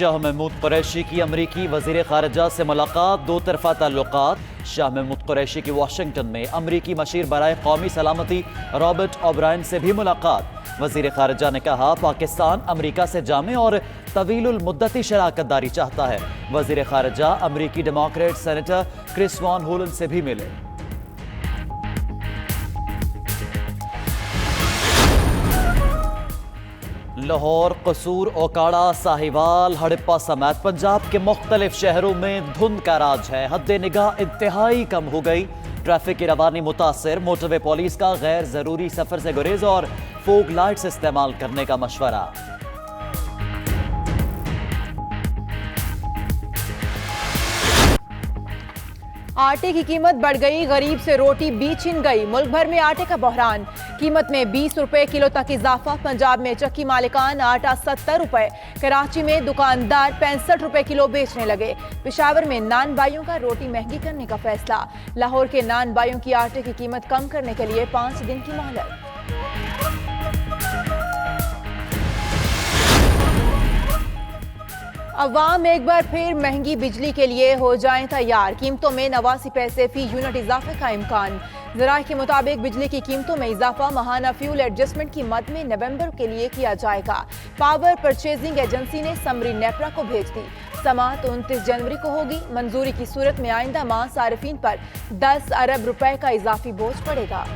शाह महमूद कुरैशी की अमरीकी वज़ीर ख़ारिजा से मुलाकात, दो तरफ़ा ताल्लुकात। शाह महमूद कुरैशी की वाशिंगटन में अमरीकी मशीर बराए कौमी सलामती रॉबर्ट ओब्रायन से भी मुलाकात। वज़ीर ख़ारिजा ने कहा, पाकिस्तान अमरीका से जामे और तवीलुल मुद्दती शराकत दारी चाहता है। वज़ीर ख़ारिजा अमरीकी डेमोक्रेट सेनेटर क्रिस वॉन होलन से भी मिले। लाहौर, कसूर, ओकाड़ा, साहिवाल, हड़प्पा समेत पंजाब के मुख्तलिफ शहरों में धुंध का राज है। हद निगाह इंतहाई कम हो गई। ट्रैफिक की रवानी मुतासर, मोटरवे पुलिस का गैर जरूरी सफर से गुरेज और फोग लाइट्स इस्तेमाल करने का मशवरा। आटे की कीमत बढ़ गई, गरीब से रोटी भी छिन गई। मुल्क भर में आटे का बहरान, कीमत में 20 रुपए किलो तक इजाफा। पंजाब में चक्की मालिकान आटा 70 रुपए, कराची में दुकानदार 65 रुपए किलो बेचने लगे। पेशावर में नान बाइयों का रोटी महंगी करने का फैसला। लाहौर के नान बाइयों की आटे की कीमत कम करने के लिए 5 दिन की मोहलत। अवाम एक बार फिर महंगी बिजली के लिए हो जाएं तैयार। कीमतों में 89 पैसे फी यूनिट इजाफे का इम्कान। ज़राए के मुताबिक बिजली की कीमतों में इजाफा माहाना फ्यूल एडजस्टमेंट की मद में नवंबर के लिए किया जाएगा। पावर परचेजिंग एजेंसी ने समरी नेपरा को भेज दी। समाअत 29 जनवरी को होगी। मंजूरी की सूरत में आइंदा माह सार्फिन पर 10 अरब रुपए का इजाफी बोझ पड़ेगा।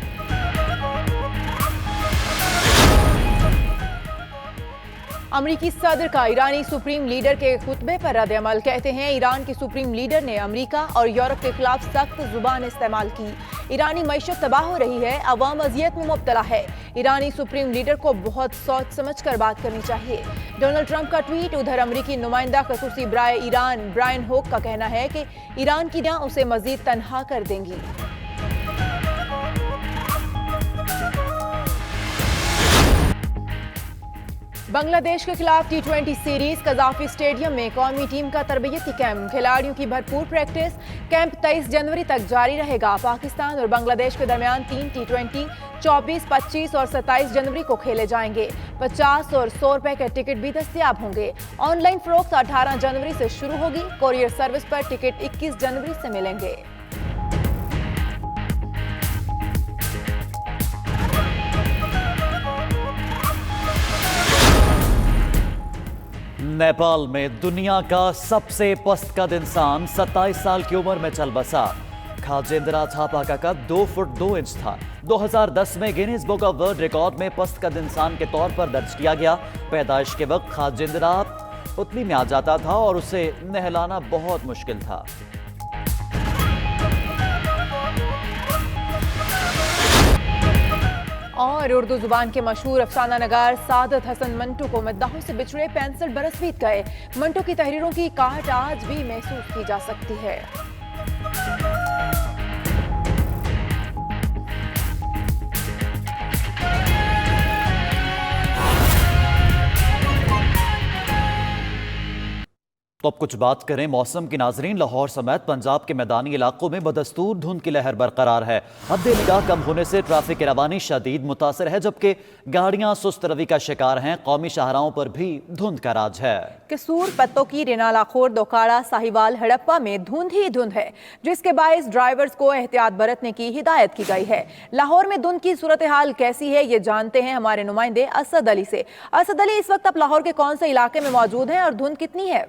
अमरीकी सदर का ईरानी सुप्रीम लीडर के खुतबे पर रद्द-ए-अमल। कहते हैं, ईरान के सुप्रीम लीडर ने अमरीका और यूरोप के खिलाफ सख्त जुबान इस्तेमाल की। ईरानी मईशत तबाह हो रही है, अवाम अजियत में मुब्तला है। ईरानी सुप्रीम लीडर को बहुत सोच समझ कर बात करनी चाहिए। डोनाल्ड ट्रंप का ट्वीट। उधर अमरीकी नुमाइंदा खसूसी बराए ईरान ब्रायन होक का कहना है कि ईरान की ना उसे मजीद तनहा कर देंगी। बांग्लादेश के खिलाफ T20 सीरीज, कजाफी स्टेडियम में कौमी टीम का तरबियती कैंप। खिलाड़ियों की भरपूर प्रैक्टिस। कैंप 23 जनवरी तक जारी रहेगा। पाकिस्तान और बांग्लादेश के दरमियान 3 T20 24, 25 और 27 जनवरी को खेले जाएंगे। 50 और 100 रुपए के टिकट भी दस्तयाब होंगे। ऑनलाइन फरोख्त 18 जनवरी से शुरू होगी। कोरियर सर्विस पर टिकट 21 जनवरी से मिलेंगे। नेपाल में दुनिया का सबसे पस्त कद इंसान 27 साल की उम्र में चल बसा। खाजेंद्रा थापा का कद 2 फुट 2 इंच था। 2010 में Guinness book of world record में पस्त कद इंसान के तौर पर दर्ज किया गया। पैदाइश के वक्त खाजेंद्रा पुतली में आ जाता था और उसे नहलाना बहुत मुश्किल था। और उर्दू जुबान के मशहूर अफसाना नगार सादत हसन मंटू को मद्दाहों से बिछड़े 65 बरस बीत गए। मंटू की तहरीरों की काट आज भी महसूस की जा सकती है। तो अब कुछ बात करें मौसम की। नाजरीन, लाहौर समेत पंजाब के मैदानी इलाकों में बदस्तूर धुंध की लहर बरकरार है। हद निगाह कम होने से ट्रैफिक की रवानी शदीद मुतासर है, जबकि गाड़ियां सुस्त रवि का शिकार हैं। कौमी शाहराहों पर भी धुंध का राज है। कसूर, पत्तों की, रेनाला खोर, ओकाड़ा, साहिवाल, हड़प्पा में धुंध ही धुंध है, जिसके बायस ड्राइवर्स को एहतियात बरतने की हिदायत की गई है। लाहौर में धुंध की सूरत हाल कैसी है, ये जानते हैं हमारे नुमाइंदे असद अली से। असद अली, इस वक्त आप लाहौर के कौन से इलाके में मौजूद हैं और धुंध कितनी है?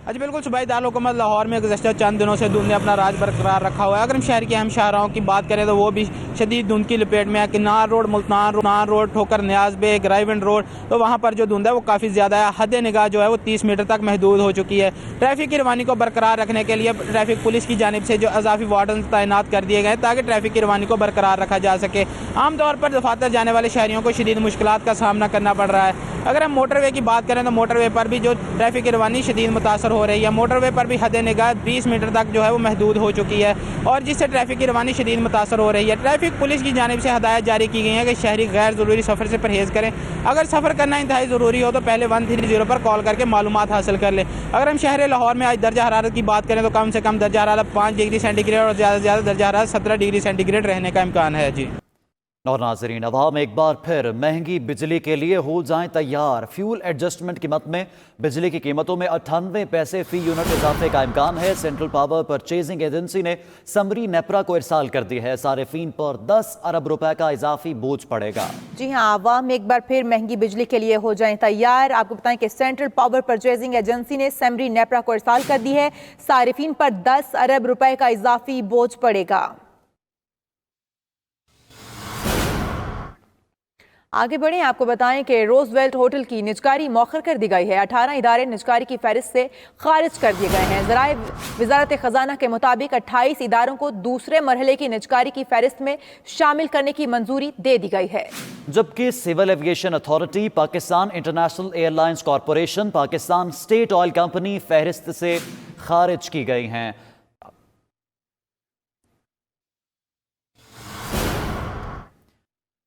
अच्छा, बिल्कुल सूबाई दारुल-हुकूमत लाहौर में गुज़श्ता चंद दिनों से धुंध ने अपना राज बरकरार रखा हुआ है। अगर हम शहर के अहम शाहराहों की बात करें तो वो भी शदीद धुंध की लपेट में है। किनार रोड, मुल्तान रोड, ठोकर न्याज बेग, रायविंड रोड, तो वहाँ पर जो धुंध है वो काफ़ी ज़्यादा है। हद निगाह जो है वो 30 मीटर तक महदूद हो चुकी है। ट्रैफिक की रवानी को बरकरार रखने के लिए ट्रैफिक पुलिस की जानिब से जो अजाफी वार्डन तैनात कर दिए गए ताकि ट्रैफिक की रवानी को बरकरार रखा जा सके। आमतौर पर दफातर जाने वाले शहरियों को शदीद मुश्किलात का सामना करना पड़ रहा है। अगर हम मोटरवे की बात करें तो मोटरवे पर भी जो ट्रैफिक की रवानी शदीद मुतासर हो रही है। मोटरवे पर भी हद निगाह 20 मीटर तक जो है वो महदूद हो चुकी है और जिससे ट्रैफिक की रवानी शदीद मुतासर हो रही है। ट्रैफिक पुलिस की जानिब से हदायत जारी की गई है कि शहरी गैर ज़रूरी सफ़र से परहेज़ करें। अगर सफ़र करना इंतहाई ज़रूरी हो तो पहले 130 पर कॉल करके मालूमात हासिल कर लें। अगर हम शहर लाहौर में आज दर्जा हरारत की बात करें तो कम से कम दर्जा हरारत 5 डिग्री सेंटीग्रेड और ज़्यादा से ज़्यादा दर्जा हरारत 17 डिग्री सेंटीग्रेड रहने का इम्कान है। जी। और नाजरीन, अवाम एक बार फिर महंगी बिजली के लिए हो जाएं तैयार। फ्यूल एडजस्टमेंट की मद में बिजली की कीमतों में 98 पैसे फी यूनिट इजाफे का इम्कान है। सेंट्रल पावर परचेजिंग एजेंसी ने समरी नेपरा को इरसाल कर दी है। सारिफीन पर 10 अरब रुपए का इजाफी बोझ पड़ेगा। जी हाँ, अवाम एक बार फिर महंगी बिजली के लिए हो जाएं तैयार। आपको बताएं कि सेंट्रल पावर परचेजिंग एजेंसी ने समरी नेपरा को इरसाल कर दी है। सारिफीन पर 10 अरब रुपए का इजाफी बोझ पड़ेगा। आगे बढ़ें, आपको बताएं कि रोजवेल्ट होटल की निजकारी मौखर कर दी गई है। 18 इदारे निजकारी की फहरिस्त से खारिज कर दिए गए हैं। ज़राए वजारत खजाना के मुताबिक 28 इदारों को दूसरे मरहले की निजकारी की फहरिस्त में शामिल करने की मंजूरी दे दी गई है। जबकि civil aviation authority, Pakistan international airlines corporation, Pakistan state oil company फहरिस्त से खारिज की गई हैं।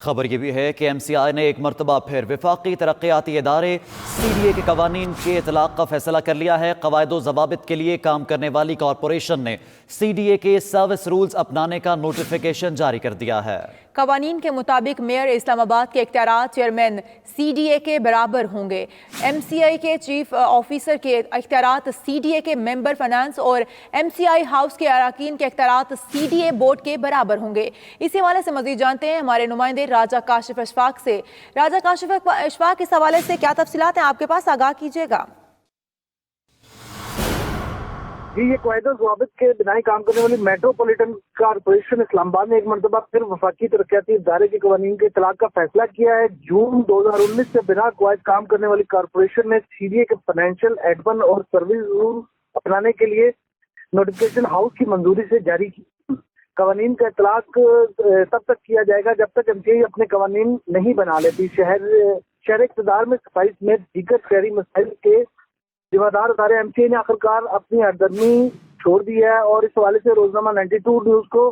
खबर यह भी है कि MCI ने एक मरतबा फिर विफाकी तरक्याती इदारे CDA के कवानीन के इतलाक का फैसला कर लिया है। कवायदो ज़वाबित के लिए काम करने वाली कॉरपोरेशन ने CDA के सर्विस रूल्स अपनाने का नोटिफिकेशन जारी कर दिया है। कवानीन के मुताबिक मेयर इस्लामाबाद के इख्तियारात चेयरमैन CDA के बराबर होंगे। MCI के चीफ ऑफिसर के इख्तियारात CDA के मेंबर फाइनेंस और MCI हाउस के अराकीन के इख्तियारात CDA बोर्ड के बराबर होंगे। इसी हवाले से मजीद जानते हैं हमारे नुमाइंदे राजा काशिफ अशफाक से। राजा काशिफ अशफाक, इस हवाले से क्या तफसीलात हैं आपके पास, आगाह कीजिएगा। जी, ये कायदा ज़वाबित के बिना काम करने वाली मेट्रोपॉलिटन कॉरपोरेशन इस्लामाबाद ने एक मरतबा फिर वफाकी तरक्याती इदारे के कवानीन के इतलाक का फैसला किया है। जून 2019 से बिना कवायद काम करने वाली कॉरपोरेशन ने CDA के फाइनेंशियल, एडमिन और सर्विस रूल अपनाने के लिए नोटिफिकेशन हाउस की मंजूरी से जारी की। कवानीन का इतलाक तब तक किया जाएगा जब तक MCI अपने कवानीन नहीं बना लेती। शहर इक़्तिदार में सफाई समेत दीगर शहरी मसाइल के जिम्मेदार अदारे MCI ने आखिरकार अपनी हरदर्मी छोड़ दी है और इस हवाले से रोजनामा 92 न्यूज को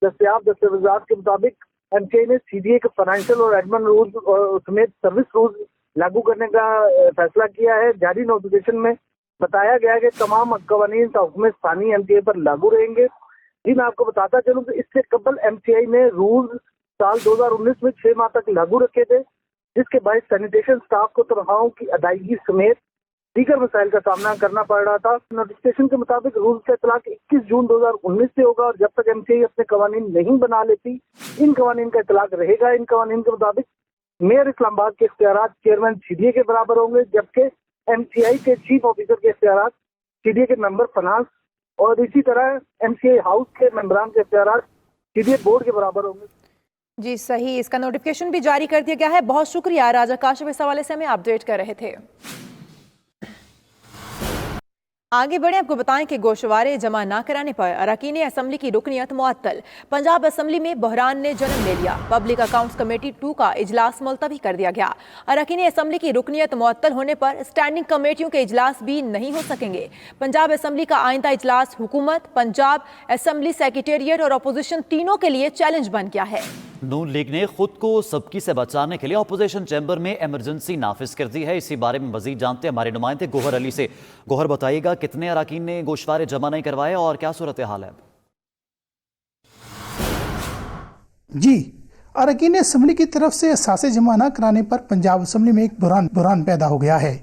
दस्तयाब दस्तावेजात के मुताबिक MCI ने CDA के फाइनेंशियल और एडमिन रूल्स और समेत सर्विस रूल्स लागू करने का फैसला किया है। जारी नोटिफिकेशन में बताया गया है कि तमाम कवानीन हुक्म स्थानी MCI पर लागू रहेंगे। जी, मैं आपको बताता चलूँ कि इससे कबल MCI ने रूल्स साल 2019 में 6 माह तक लागू रखे थे, जिसके बाद सैनिटेशन स्टाफ को तनख्वाहों की अदायगी समेत दीगर मसाइल का सामना करना पड़ रहा था। नोटिफिकेशन के मुताबिक रूल्स का इतलाक 21 जून 2019 से होगा और जब तक MCI अपने कवानीन नहीं बना लेती, इन कवानीन का इतलाक रहेगा। इन कवानीन के मुताबिक मेयर इस्लामाबाद के इख्तियारात चेयरमैन CDA के बराबर होंगे, जबकि MCI के चीफ ऑफिसर के इख्तियारात CDA के मेंबर फाइनेंस और इसी तरह MCI हाउस के मेंबरान के इख्तियारात CDA बोर्ड के बराबर होंगे। जी सही, इसका नोटिफिकेशन भी जारी कर दिया गया है। बहुत शुक्रिया राजा काशिफ, इस हवाले से हमें अपडेट कर रहे थे। आगे बढ़े, आपको बताएं कि गोशवारे जमा ना कराने पर अरकान असम्बली की रुकनियत मुअत्तल। पंजाब असम्बली में बहरान ने जन्म ले लिया। पब्लिक अकाउंट्स कमेटी 2 का इजलास मुलतवी कर दिया गया। अरकान असम्बली की रुकनियत मुअत्तल होने पर स्टैंडिंग कमेटियों के इजलास भी नहीं हो सकेंगे। पंजाब असम्बली का आइंदा इजलास हुकूमत, पंजाब असम्बली सेक्रेटेरिएट और अपोजिशन तीनों के लिए चैलेंज बन गया है। नून लीग ने खुद को सबकी से बचाने के लिए अपोजिशन चैम्बर में इमरजेंसी नाफिज कर दी है। इसी बारे में मजीद जानते हैं हमारे नुमाइंदे गोहर अली से। गोहर, बताइएगा कितने अरकान ने गोशवारे जमा नहीं करवाए और क्या सूरत हाल है? जी, अरकान असम्बली की तरफ से असासे जमा न कराने पर पंजाब असम्बली में एक बुरहान पैदा हो गया है।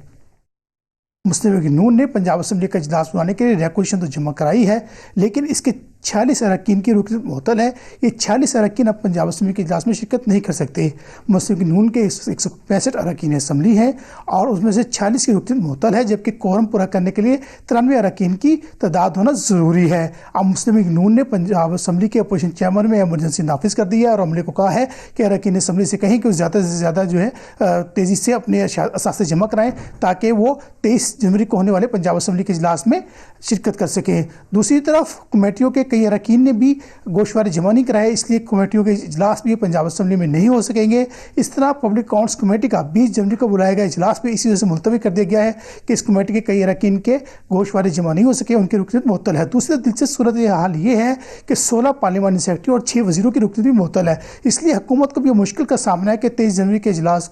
मुस्लिम लीग नून ने पंजाब असम्बली का इजलास बुलाने के लिए रिक्वेशन तो जमा कराई है, लेकिन इसके 46 अरकान की रुकनीत मुअत्तल है। ये 46 अरकान अब पंजाब असम्बली के इजलास में शिरकत नहीं कर सकते। मुस्लिम लीग नून के 165 अरकान असम्बली हैं और उसमें से 46 की रुकनीत मुअत्तल है, जबकि कोरम पूरा करने के लिए 93 अरकान की तादाद होना ज़रूरी है। अब मुस्लिम लीग नून ने पंजाब असम्बली के अपोजिशन चैम्बर में इमरजेंसी नाफिज कर दी है और अमले को कहा है कि अरकान असम्बली से कहें कि वो ज़्यादा से ज़्यादा जो है तेज़ी से अपने असासे जमा कराएँ ताकि वो 23 जनवरी को होने वाले पंजाब असम्बली के इजलास में शिरकत कर सकें। दूसरी तरफ कमेटियों के कई अरकान ने भी गोशवारे जमा नहीं कराए, इसलिए कमेटियों के इजलास भी पंजाब असम्बली में नहीं हो सकेंगे। इस तरह पब्लिक अकाउंट्स कमेटी का 20 जनवरी को बुलाया गया इजलास भी इसी वजह से मुलतवी कर दिया गया है कि इस कमेटी के कई अरकान के गोशवारे जमा नहीं हो सके, उनकी रुकनीत मुअत्तल है। दूसरी दिलचस्प सूरत हाल ये है कि 16 पार्लिमानी सेक्रेटरी और 6 वजीरों की रुकनीत भी मुअत्तल है। इसलिए हुकूमत को भी मुश्किल का सामना है कि 23 जनवरी के इजलास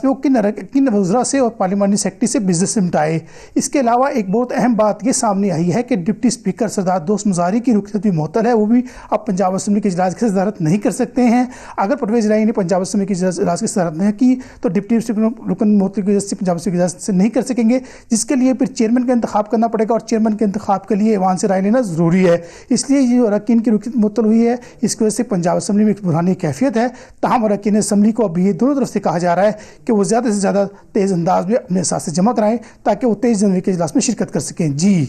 में वो किन वज़रा से और पार्लिमानी सेक्रेटरी से बिजनेस निपटाए। इसके अलावा एक बहुत अहम बात ये सामने आई है कि डिप्टी स्पीकर सरदार दोस्त मुजारी की रुकनीत भी मुअत्तल है, वो भी अब पंजाब असम्बली के इजलास की सदारत नहीं कर सकते हैं। अगर परवेज इलाही ने पंजाब असम्बली के इजलास की सदारत नहीं की तो डिप्टी रुकन मुअत्तल की वजह से पंजाब असम्बली के इजलास से नहीं कर सकेंगे, जिसके लिए फिर चेयरमैन का इंतखाब करना पड़ेगा और चेयरमैन के इंतखाब के लिए ऐवान से राय लेना ज़रूरी है। इसलिए ये अरकान की रुकनीत मुअत्तल हुई है, इसकी वजह से पंजाब असम्बली में एक बुरहानी कैफियत है। ताहम अरकान असम्बली को अब ये दोनों तरफ से कहा जा रहा है कि वो ज़्यादा से ज़्यादा तेज़ अंदाज में अपने साथ से जमा कराएं ताकि वो 23 जनवरी के इजलास में शिरकत कर सकें। जी।